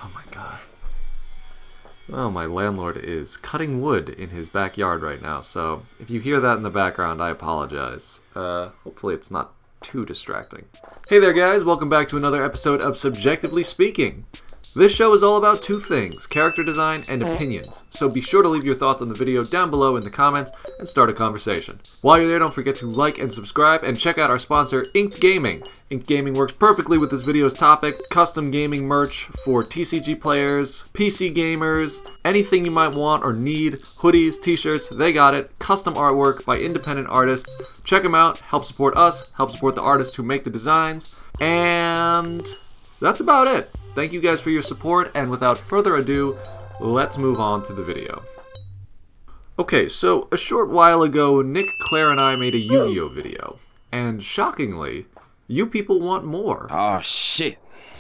Oh my god. Oh, my landlord is cutting wood in his backyard right now, so if you hear that in the background, I apologize. Hopefully it's not too distracting. Hey there guys, welcome back to another episode of Subjectively Speaking. This show is all about two things, character design and opinions, so be sure to leave your thoughts on the video down below in the comments and start a conversation. While you're there, don't forget to like and subscribe and check out our sponsor, Inked Gaming. Inked Gaming works perfectly with this video's topic, custom gaming merch for TCG players, PC gamers, anything you might want or need, hoodies, t-shirts, they got it, custom artwork by independent artists. Check them out, help support us, help support the artists who make the designs, and that's about it. Thank you guys for your support, and without further ado, let's move on to the video. Okay, so a short while ago, Nick, Claire, and I made a YuGiOh video, and shockingly, you people want more. Oh shit,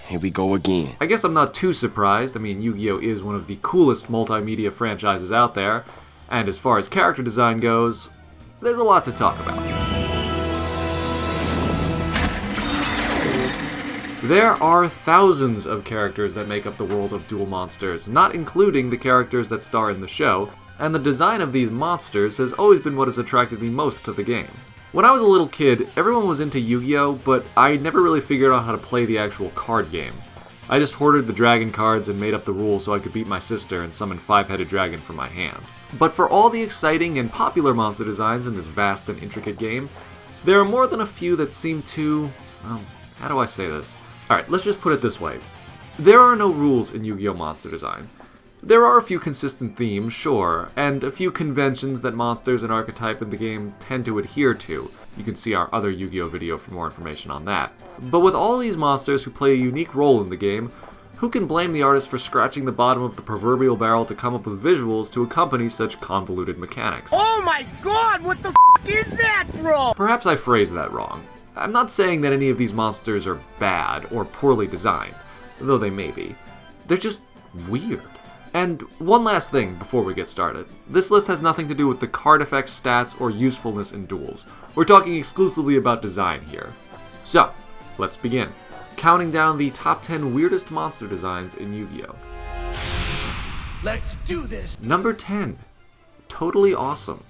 here we go again. I guess I'm not too surprised. I mean, YuGiOh is one of the coolest multimedia franchises out there, and as far as character design goes, there's a lot to talk about. There are thousands of characters that make up the world of Duel Monsters, not including the characters that star in the show, and the design of these monsters has always been what has attracted me most to the game. When I was a little kid, everyone was into YuGiOh, but I never really figured out how to play the actual card game. I just hoarded the dragon cards and made up the rules so I could beat my sister and summon 5-headed dragon from my hand. But for all the exciting and popular monster designs in this vast and intricate game, there are more than a few that seem to, well, how do I say this? Alright, let's just put it this way. There are no rules in YuGiOh monster design. There are a few consistent themes, sure, and a few conventions that monsters and archetype in the game tend to adhere to. You can see our other YuGiOh video for more information on that. But with all these monsters who play a unique role in the game, who can blame the artist for scratching the bottom of the proverbial barrel to come up with visuals to accompany such convoluted mechanics? Oh my god, what the f*** is that, bro? Perhaps I phrased that wrong. I'm not saying that any of these monsters are bad or poorly designed, though they may be. They're just weird. And one last thing before we get started. This list has nothing to do with the card effects, stats, or usefulness in duels. We're talking exclusively about design here. So, let's begin. Counting down the top 10 weirdest monster designs in YuGiOh. Let's do this! Number 10. Totally Awesome.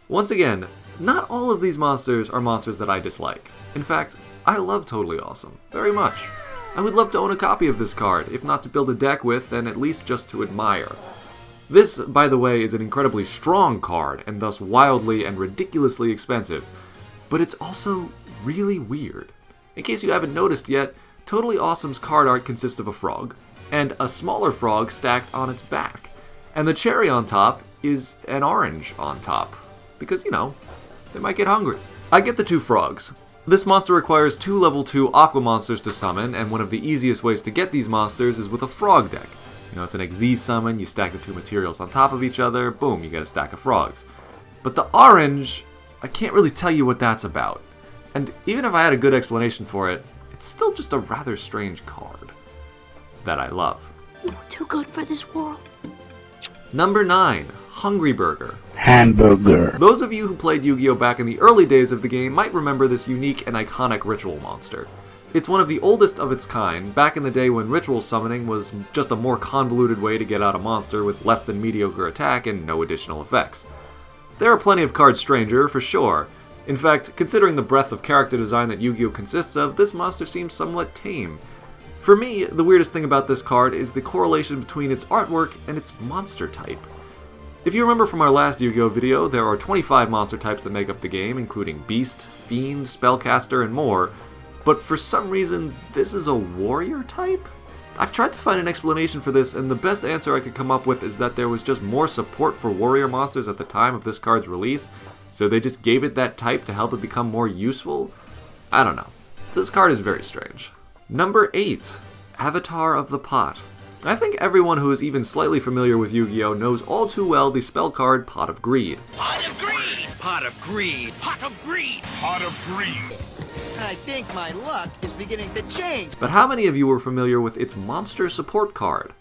Once again, not all of these monsters are monsters that I dislike. In fact, I love Totally Awesome, very much. I would love to own a copy of this card, if not to build a deck with, then at least just to admire. This, by the way, is an incredibly strong card, and thus wildly and ridiculously expensive, but it's also really weird. In case you haven't noticed yet, Totally Awesome's card art consists of a frog, and a smaller frog stacked on its back, and the cherry on top is an orange on top, because, you know, they might get hungry. I get the two frogs. This monster requires 2 level 2 aqua monsters to summon, and one of the easiest ways to get these monsters is with a frog deck. You know, it's an Xyz summon, you stack the 2 materials on top of each other, boom, you get a stack of frogs. But the orange, I can't really tell you what that's about. And even if I had a good explanation for it, it's still just a rather strange card that I love. You're too good for this world. Number 9. Hungry Burger. Hamburger. Those of you who played YuGiOh back in the early days of the game might remember this unique and iconic ritual monster. It's one of the oldest of its kind, back in the day when ritual summoning was just a more convoluted way to get out a monster with less than mediocre attack and no additional effects. There are plenty of cards stranger, for sure. In fact, considering the breadth of character design that YuGiOh consists of, this monster seems somewhat tame. For me, the weirdest thing about this card is the correlation between its artwork and its monster type. If you remember from our last YuGiOh video, there are 25 monster types that make up the game, including Beast, Fiend, Spellcaster, and more, but for some reason, this is a warrior type? I've tried to find an explanation for this, and the best answer I could come up with is that there was just more support for warrior monsters at the time of this card's release, so they just gave it that type to help it become more useful? I don't know. This card is very strange. Number 8. Avatar of the Pot. I think everyone who is even slightly familiar with YuGiOh knows all too well the spell card Pot of Greed. Pot of greed! Pot of greed! Pot of greed! Pot of greed! I think my luck is beginning to change. But how many of you were familiar with its monster support card?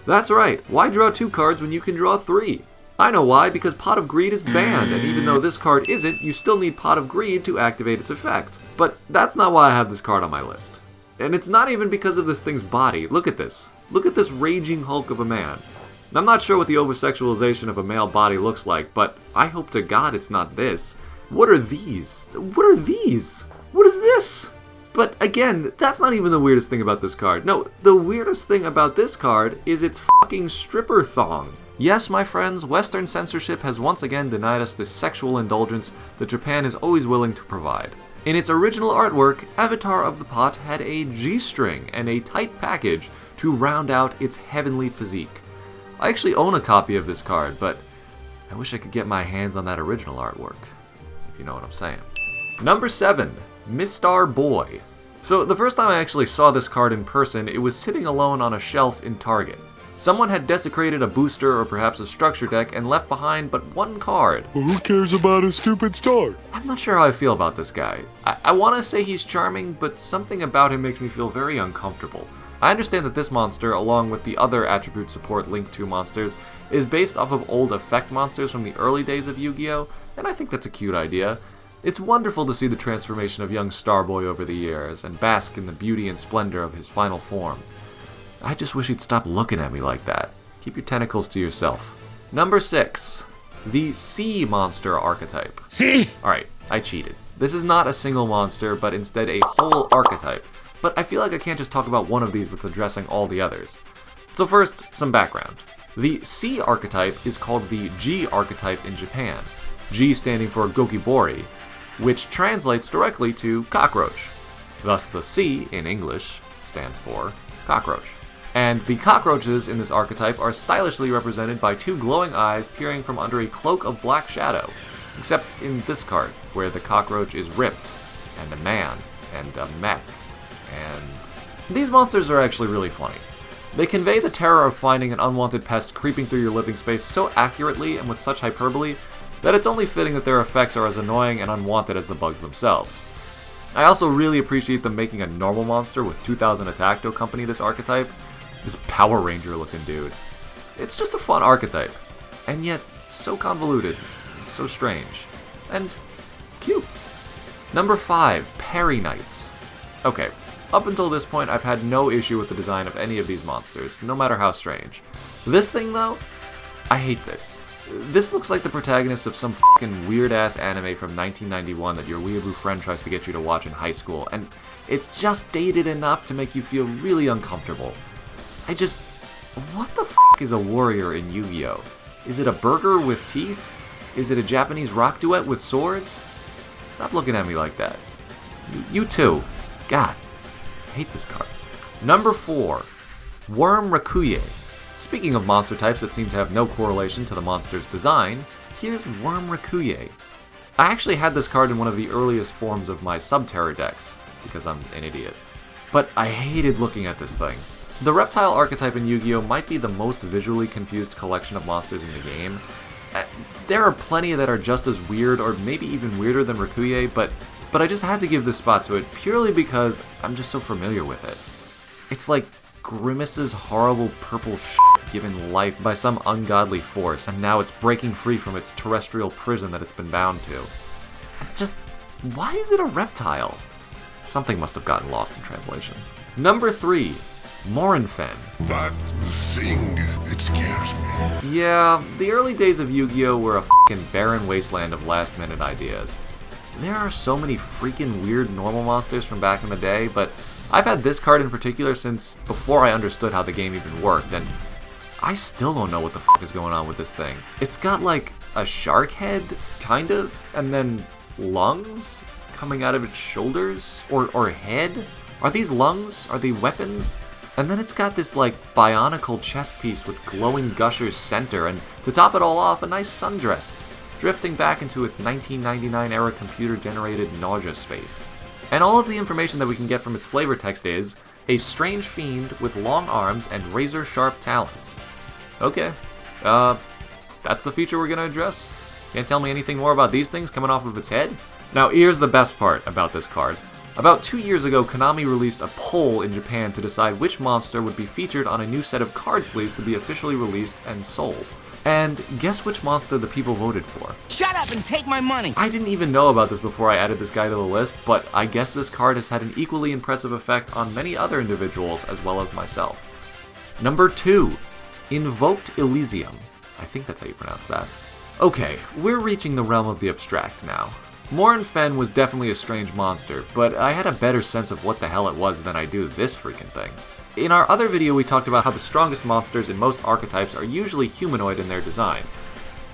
That's right, why draw 2 cards when you can draw 3? I know why, because Pot of Greed is banned, and even though this card isn't, you still need Pot of Greed to activate its effect. But that's not why I have this card on my list. And it's not even because of this thing's body. Look at this. Look at this raging hulk of a man. I'm not sure what the over-sexualization of a male body looks like, but I hope to God it's not this. What are these? What are these? What is this? But again, that's not even the weirdest thing about this card. No, the weirdest thing about this card is its fucking stripper thong. Yes, my friends, Western censorship has once again denied us the sexual indulgence that Japan is always willing to provide. In its original artwork, Avatar of the Pot had a G-string and a tight package to round out its heavenly physique. I actually own a copy of this card, but I wish I could get my hands on that original artwork, if you know what I'm saying. Number 7, Mistar Boy. So the first time I actually saw this card in person, it was sitting alone on a shelf in Target. Someone had desecrated a booster or perhaps a structure deck and left behind but one card. Well, who cares about a stupid star? I'm not sure how I feel about this guy. I want to say he's charming, but something about him makes me feel very uncomfortable. I understand that this monster, along with the other attribute support linked to monsters, is based off of old effect monsters from the early days of Yu-Gi-Oh!, and I think that's a cute idea. It's wonderful to see the transformation of young Starboy over the years, and bask in the beauty and splendor of his final form. I just wish he'd stop looking at me like that. Keep your tentacles to yourself. Number 6, the Sea Monster Archetype. See? Alright, I cheated. This is not a single monster, but instead a whole archetype. But I feel like I can't just talk about one of these with addressing all the others. So first, some background. The Sea archetype is called the G archetype in Japan, G standing for Gokibori, which translates directly to cockroach. Thus the C, in English, stands for cockroach. And the cockroaches in this archetype are stylishly represented by two glowing eyes peering from under a cloak of black shadow, except in this card, where the cockroach is ripped, and a man, and a mech. And these monsters are actually really funny. They convey the terror of finding an unwanted pest creeping through your living space so accurately and with such hyperbole that it's only fitting that their effects are as annoying and unwanted as the bugs themselves. I also really appreciate them making a normal monster with 2000 attack to accompany this archetype. This Power Ranger looking dude. It's just a fun archetype, and yet so convoluted, and so strange, and cute. Number 5, Parry Knights. Okay. Up until this point, I've had no issue with the design of any of these monsters, no matter how strange. This thing, though, I hate this. This looks like the protagonist of some fucking weird-ass anime from 1991 that your weeaboo friend tries to get you to watch in high school, and it's just dated enough to make you feel really uncomfortable. What the fuck is a warrior in Yu-Gi-Oh? Is it a burger with teeth? Is it a Japanese rock duet with swords? Stop looking at me like that. You too. God. I hate this card. Number 4, Worm Rakuyo. Speaking of monster types that seem to have no correlation to the monster's design, here's Worm Rakuyo. I actually had this card in one of the earliest forms of my Subterror decks, because I'm an idiot. But I hated looking at this thing. The reptile archetype in Yu-Gi-Oh! Might be the most visually confused collection of monsters in the game. There are plenty that are just as weird, or maybe even weirder than Rakuyo, but I just had to give this spot to it purely because I'm just so familiar with it. It's like Grimace's horrible purple shit given life by some ungodly force, and now it's breaking free from its terrestrial prison that it's been bound to. Why is it a reptile? Something must have gotten lost in translation. Number 3, Morinfen. That thing, it scares me. Yeah, the early days of Yu-Gi-Oh! Were a fucking barren wasteland of last-minute ideas. There are so many freaking weird normal monsters from back in the day, but I've had this card in particular since before I understood how the game even worked, and I still don't know what the fuck is going on with this thing. It's got like a shark head, kind of, and then lungs coming out of its shoulders, or head? Are these lungs? Are they weapons? And then it's got this like bionicle chest piece with glowing gushers center, and to top it all off, a nice sundress, drifting back into its 1999 era computer-generated nausea space. And all of the information that we can get from its flavor text is, a strange fiend with long arms and razor-sharp talons. Okay, that's the feature we're gonna address? Can't tell me anything more about these things coming off of its head? Now here's the best part about this card. About 2 years ago, Konami released a poll in Japan to decide which monster would be featured on a new set of card sleeves to be officially released and sold. And guess which monster the people voted for? Shut up and take my money! I didn't even know about this before I added this guy to the list, but I guess this card has had an equally impressive effect on many other individuals as well as myself. Number 2, Invoked Elysium. I think that's how you pronounce that. Okay, we're reaching the realm of the abstract now. Morin Fen was definitely a strange monster, but I had a better sense of what the hell it was than I do this freaking thing. In our other video we talked about how the strongest monsters in most archetypes are usually humanoid in their design.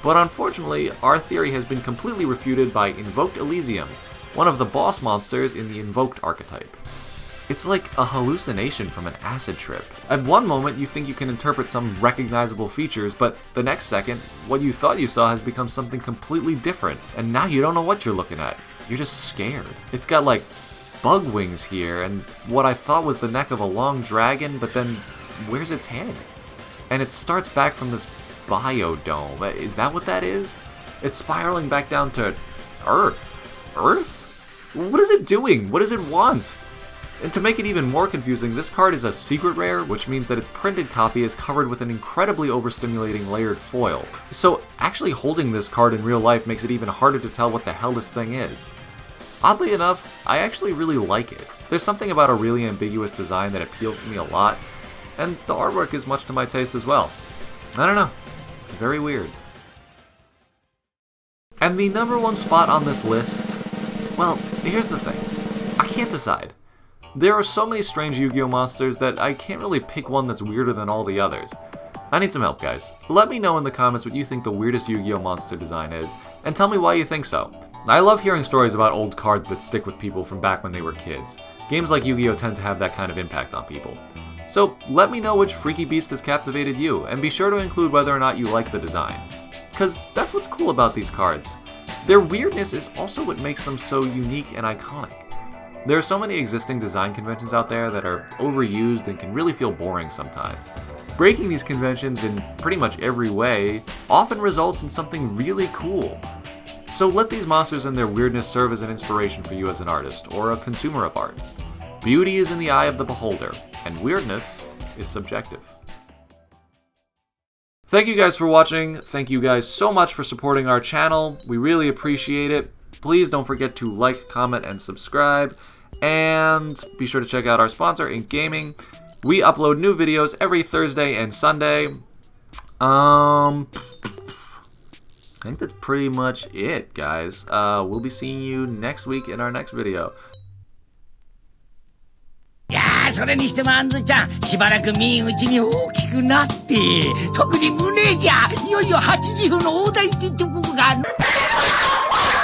But unfortunately, our theory has been completely refuted by Invoked Elysium, one of the boss monsters in the Invoked archetype. It's like a hallucination from an acid trip. At one moment you think you can interpret some recognizable features, but the next second, what you thought you saw has become something completely different, and now you don't know what you're looking at. You're just scared. It's got like bug wings here, and what I thought was the neck of a long dragon, but then where's its head? And it starts back from this biodome. Is that what that is? It's spiraling back down to Earth. Earth? What is it doing? What does it want? And to make it even more confusing, this card is a secret rare, which means that its printed copy is covered with an incredibly overstimulating layered foil. So actually holding this card in real life makes it even harder to tell what the hell this thing is. Oddly enough, I actually really like it. There's something about a really ambiguous design that appeals to me a lot, and the artwork is much to my taste as well. I don't know, it's very weird. And the number 1 spot on this list, well, here's the thing, I can't decide. There are so many strange Yu-Gi-Oh monsters that I can't really pick one that's weirder than all the others. I need some help, guys. Let me know in the comments what you think the weirdest Yu-Gi-Oh monster design is, and tell me why you think so. I love hearing stories about old cards that stick with people from back when they were kids. Games like Yu-Gi-Oh tend to have that kind of impact on people. So let me know which freaky beast has captivated you, and be sure to include whether or not you like the design. Cause that's what's cool about these cards. Their weirdness is also what makes them so unique and iconic. There are so many existing design conventions out there that are overused and can really feel boring sometimes. Breaking these conventions in pretty much every way often results in something really cool. So let these monsters and their weirdness serve as an inspiration for you as an artist or a consumer of art. Beauty is in the eye of the beholder, and weirdness is subjective. Thank you guys for watching. Thank you guys so much for supporting our channel. We really appreciate it. Please don't forget to like, comment, and subscribe. And be sure to check out our sponsor, Ink Gaming. We upload new videos every Thursday and Sunday. I think that's pretty much it, guys. We'll be seeing you next week in our next video. いやー、それにしてもあんずちゃん、しばらく見んうちに大きくなって、特に胸じゃ、いよいよ8時風の大台ってとこがある。